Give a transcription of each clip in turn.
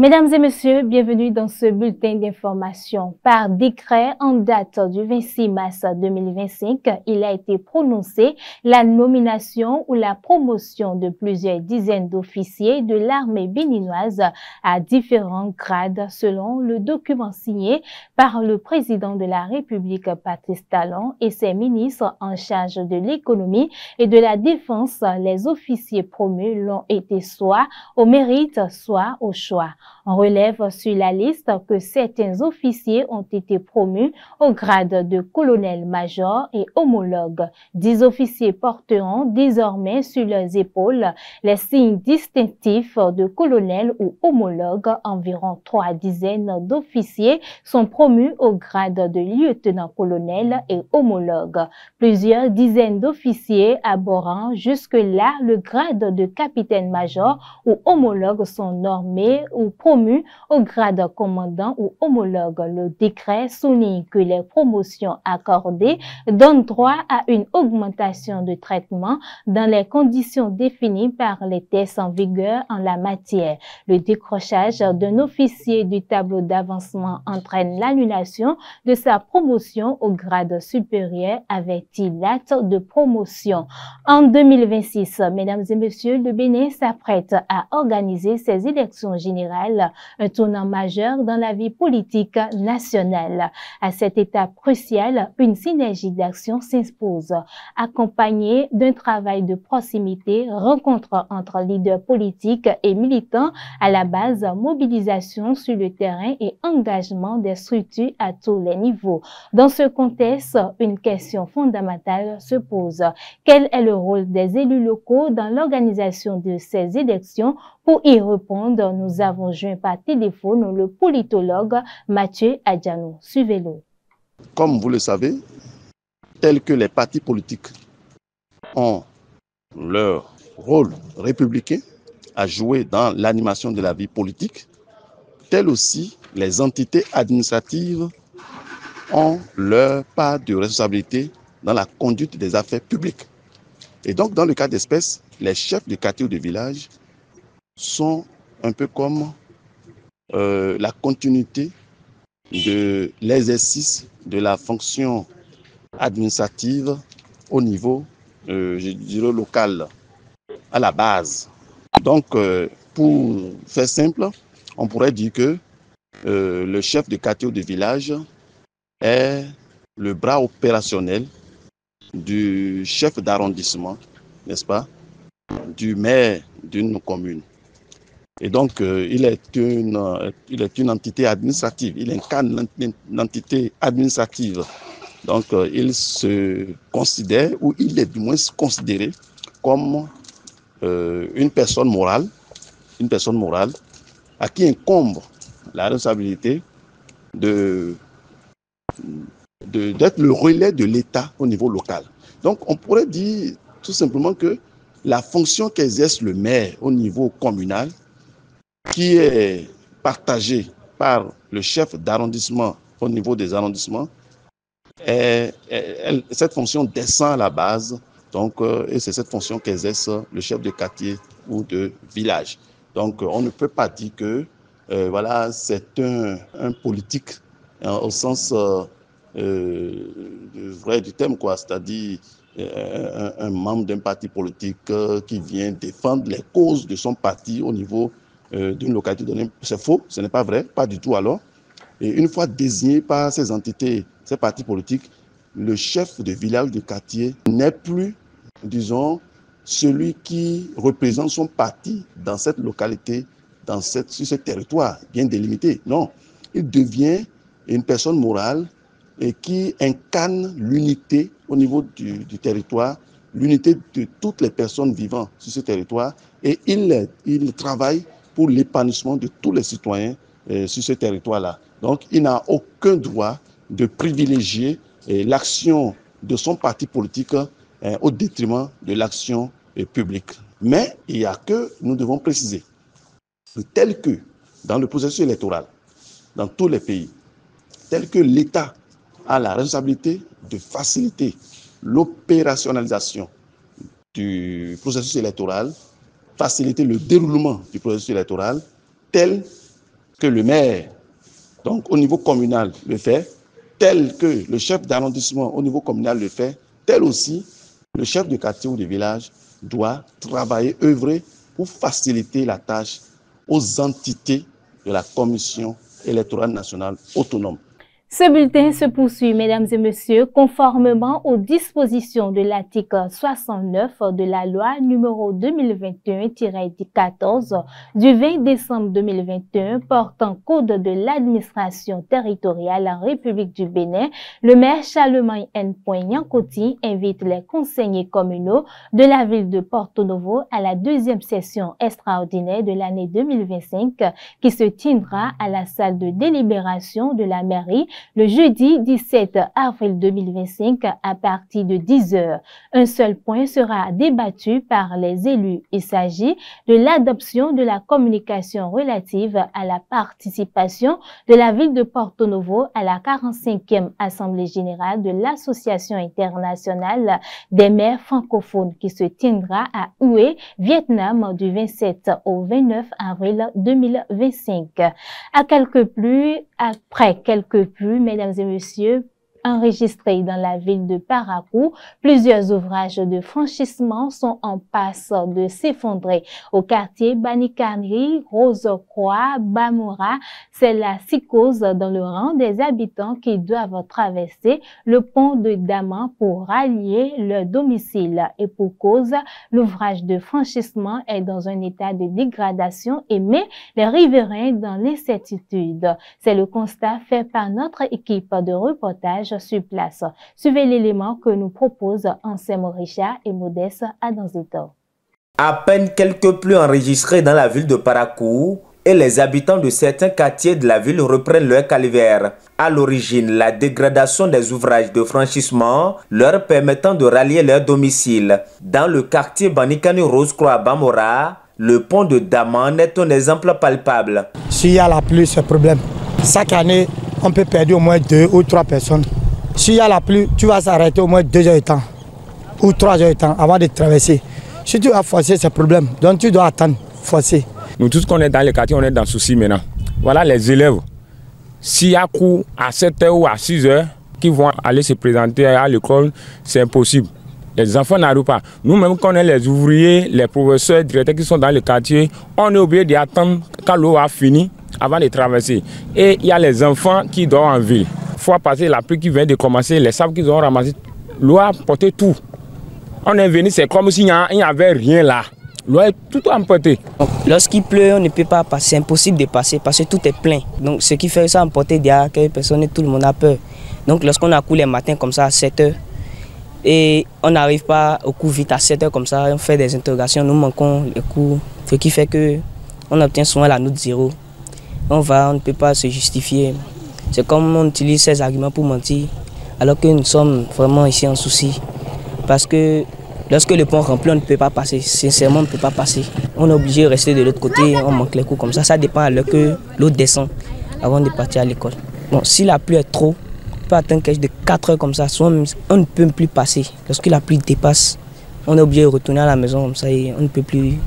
Mesdames et messieurs, bienvenue dans ce bulletin d'information. Par décret en date du 26 mars 2025, il a été prononcé la nomination ou la promotion de plusieurs dizaines d'officiers de l'armée béninoise à différents grades selon le document signé par le président de la République Patrice Talon et ses ministres en charge de l'économie et de la défense. Les officiers promus l'ont été soit au mérite, soit au choix. On relève sur la liste que certains officiers ont été promus au grade de colonel-major et homologue. 10 officiers porteront désormais sur leurs épaules les signes distinctifs de colonel ou homologue. Environ 3 dizaines d'officiers sont promus au grade de lieutenant-colonel et homologue. Plusieurs dizaines d'officiers abordant jusque-là le grade de capitaine-major ou homologue sont normés ou promus au grade commandant ou homologue. Le décret souligne que les promotions accordées donnent droit à une augmentation de traitement dans les conditions définies par les tests en vigueur en la matière. Le décrochage d'un officier du tableau d'avancement entraîne l'annulation de sa promotion au grade supérieur, avait-il l'acte de promotion. En 2026, mesdames et messieurs, le Bénin s'apprête à organiser ses élections générales, un tournant majeur dans la vie politique nationale. À cette étape cruciale, une synergie d'action s'impose, accompagnée d'un travail de proximité, rencontre entre leaders politiques et militants à la base, mobilisation sur le terrain et engagement des structures à tous les niveaux. Dans ce contexte, une question fondamentale se pose. Quel est le rôle des élus locaux dans l'organisation de ces élections? Pour y répondre, nous avons joint par téléphone le politologue Mathieu Adjano. Suivez-le. Comme vous le savez, tel que les partis politiques ont leur rôle républicain à jouer dans l'animation de la vie politique, tel aussi les entités administratives ont leur part de responsabilité dans la conduite des affaires publiques. Et donc, dans le cas d'espèce, les chefs de quartier ou de village sont un peu comme la continuité de l'exercice de la fonction administrative au niveau, je dirais, local, à la base. Donc, pour faire simple, on pourrait dire que le chef de quartier ou de village est le bras opérationnel du chef d'arrondissement, n'est-ce pas, du maire d'une commune. Et donc, il est une entité administrative, il incarne l'entité administrative. Donc, il se considère, ou il est du moins considéré comme une personne morale à qui incombe la responsabilité d'être le relais de l'État au niveau local. Donc, on pourrait dire tout simplement que la fonction qu'exerce le maire au niveau communal, qui est partagée par le chef d'arrondissement au niveau des arrondissements, cette fonction descend à la base, donc, et c'est cette fonction qu'exerce le chef de quartier ou de village. Donc, on ne peut pas dire que voilà, c'est un politique au sens vrai du terme, quoi, c'est-à-dire un membre d'un parti politique qui vient défendre les causes de son parti au niveau d'une localité donnée. C'est faux, ce n'est pas vrai, pas du tout alors. Et une fois désigné par ces entités, ces partis politiques, le chef de village, de quartier n'est plus, disons, celui qui représente son parti dans cette localité, sur ce territoire bien délimité. Non, il devient une personne morale et qui incarne l'unité au niveau du territoire, l'unité de toutes les personnes vivant sur ce territoire, et il travaille pour l'épanouissement de tous les citoyens sur ce territoire-là. Donc, il n'a aucun droit de privilégier l'action de son parti politique au détriment de l'action publique. Mais il y a que nous devons préciser, tel que dans le processus électoral, dans tous les pays, tel que l'État a la responsabilité de faciliter l'opérationnalisation du processus électoral, faciliter le déroulement du processus électoral, tel que le maire, donc au niveau communal, le fait, tel que le chef d'arrondissement au niveau communal le fait, tel aussi le chef de quartier ou de village doit travailler, œuvrer pour faciliter la tâche aux entités de la Commission électorale nationale autonome. Ce bulletin se poursuit, mesdames et messieurs, conformément aux dispositions de l'article 69 de la loi numéro 2021-14 du 20 décembre 2021 portant code de l'administration territoriale en République du Bénin. Le maire Charlemagne N. Yankoti invite les conseillers communaux de la ville de Porto Novo à la deuxième session extraordinaire de l'année 2025 qui se tiendra à la salle de délibération de la mairie le jeudi 17 avril 2025 à partir de 10 h. Un seul point sera débattu par les élus. Il s'agit de l'adoption de la communication relative à la participation de la ville de Porto Novo à la 45e Assemblée générale de l'Association internationale des maires francophones qui se tiendra à Hue, Vietnam du 27 au 29 avril 2025. Après quelques pluies, mesdames et messieurs, enregistrés dans la ville de Parakou, plusieurs ouvrages de franchissement sont en passe de s'effondrer. Au quartier Banikani, Rose-Croix, Bamora, c'est la psychose dans le rang des habitants qui doivent traverser le pont de Daman pour rallier leur domicile. Et pour cause, l'ouvrage de franchissement est dans un état de dégradation et met les riverains dans l'incertitude. C'est le constat fait par notre équipe de reportage sur place. Suivez l'élément que nous proposent Anselme Richard et Modeste Adanzito. À peine quelques pluies enregistrées dans la ville de Parakou et les habitants de certains quartiers de la ville reprennent leur calvaire. À l'origine, la dégradation des ouvrages de franchissement leur permettant de rallier leur domicile. Dans le quartier Banikani Rose-Croix Bamora, le pont de Daman est un exemple palpable. S'il y a la pluie, c'est un problème. Chaque année, on peut perdre au moins 2 ou 3 personnes. S'il y a la pluie, tu vas s'arrêter au moins 2 heures de temps ou 3 heures de temps avant de traverser. Si tu vas forcer, c'est un problème. Donc tu dois attendre, forcer. Nous tous qu'on est dans les quartiers, on est dans le souci maintenant. Voilà les élèves. S'il y a cours à 7 h ou à 6 h qui vont aller se présenter à l'école, c'est impossible. Les enfants n'arrivent pas. Nous-mêmes, quand on est les ouvriers, les professeurs, les directeurs qui sont dans le quartier, on est obligé d'attendre quand l'eau a fini avant de traverser. Et il y a les enfants qui dorment en ville. Fois passer la pluie qui vient de commencer, les sables qu'ils ont ramassés, l'eau a porté tout. On est venu, c'est comme s'il n'y avait rien là. L'eau est tout emporté. Lorsqu'il pleut, on ne peut pas passer, c'est impossible de passer parce que tout est plein. Donc ce qui fait ça emporter derrière quelques personnes et tout le monde a peur. Donc lorsqu'on a cours les matins comme ça à 7 h et on n'arrive pas au cours vite à 7 h comme ça, on fait des interrogations, nous manquons les cours. Ce qui fait qu'on obtient souvent la note 0. On ne peut pas se justifier. C'est comme on utilise ces arguments pour mentir, alors que nous sommes vraiment ici en souci. Parce que lorsque le pont remplit, on ne peut pas passer. Sincèrement, on ne peut pas passer. On est obligé de rester de l'autre côté, on manque les cours comme ça. Ça dépend à l'heure que l'eau descend avant de partir à l'école. Bon, si la pluie est trop, on peut atteindre quelque chose de 4 h comme ça. Soit on ne peut plus passer. Lorsque la pluie dépasse, on est obligé de retourner à la maison comme ça et on ne peut plus.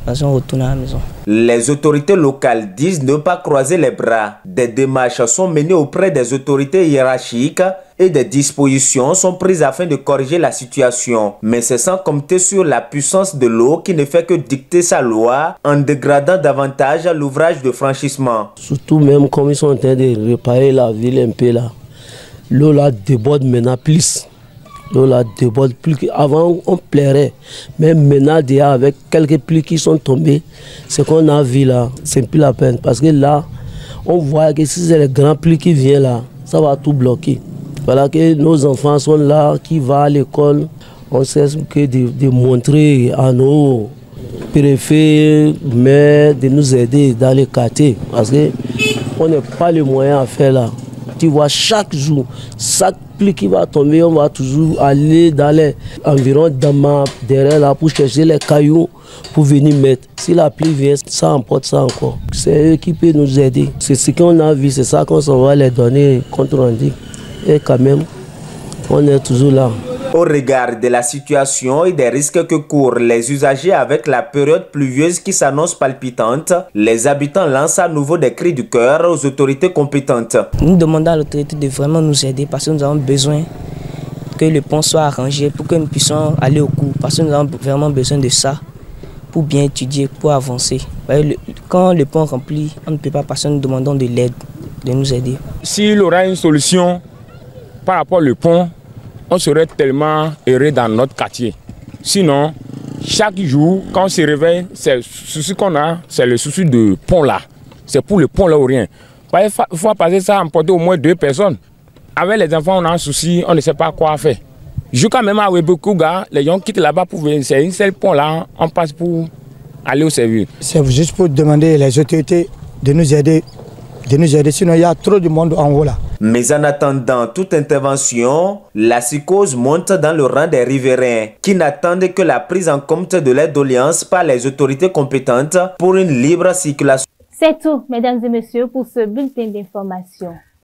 On retourne à la maison. Les autorités locales disent ne pas croiser les bras. Des démarches sont menées auprès des autorités hiérarchiques et des dispositions sont prises afin de corriger la situation. Mais c'est sans compter sur la puissance de l'eau qui ne fait que dicter sa loi en dégradant davantage l'ouvrage de franchissement. Surtout même comme ils sont en train de réparer la ville un peu là. L'eau là déborde maintenant plus. L'eau là déborde plus qu'avant, on plairait. Mais maintenant, déjà, avec quelques pluies qui sont tombées, ce qu'on a vu là, c'est plus la peine. Parce que là, on voit que si c'est les grands pluies qui viennent là, ça va tout bloquer. Voilà que nos enfants sont là, qui vont à l'école. On sait que de montrer à nos préfets, mais de nous aider dans les quartiers. Parce qu'on n'a pas les moyens à faire là. Tu vois, chaque jour, chaque pluie qui va tomber, on va toujours aller dans les environs d'Ama, derrière là, pour chercher les cailloux pour venir mettre. Si la pluie vient, ça emporte ça encore. C'est eux qui peuvent nous aider. C'est ce qu'on a vu, c'est ça qu'on s'en va les donner contre rendu. Et quand même, on est toujours là. Au regard de la situation et des risques que courent les usagers avec la période pluvieuse qui s'annonce palpitante, les habitants lancent à nouveau des cris du cœur aux autorités compétentes. Nous demandons à l'autorité de vraiment nous aider parce que nous avons besoin que le pont soit arrangé pour que nous puissions aller au cours. Parce que nous avons vraiment besoin de ça pour bien étudier, pour avancer. Quand le pont est rempli, on ne peut pas passer, nous demandons de l'aide, de nous aider. S'il y aura une solution par rapport au pont, on serait tellement heureux dans notre quartier. Sinon, chaque jour, quand on se réveille, c'est le souci qu'on a, c'est le souci de pont là. C'est pour le pont là ou rien. Il faut passer ça, emporter au moins 2 personnes. Avec les enfants, on a un souci, on ne sait pas quoi faire. Jusqu'à même à Webekouga, les gens quittent là-bas pour venir. C'est une seule pont là, on passe pour aller au service. C'est juste pour demander les autorités de nous aider. Sinon il y a trop de monde en haut là. Mais en attendant toute intervention, la psychose monte dans le rang des riverains qui n'attendent que la prise en compte de leurs doléances par les autorités compétentes pour une libre circulation. C'est tout, mesdames et messieurs, pour ce bulletin d'information.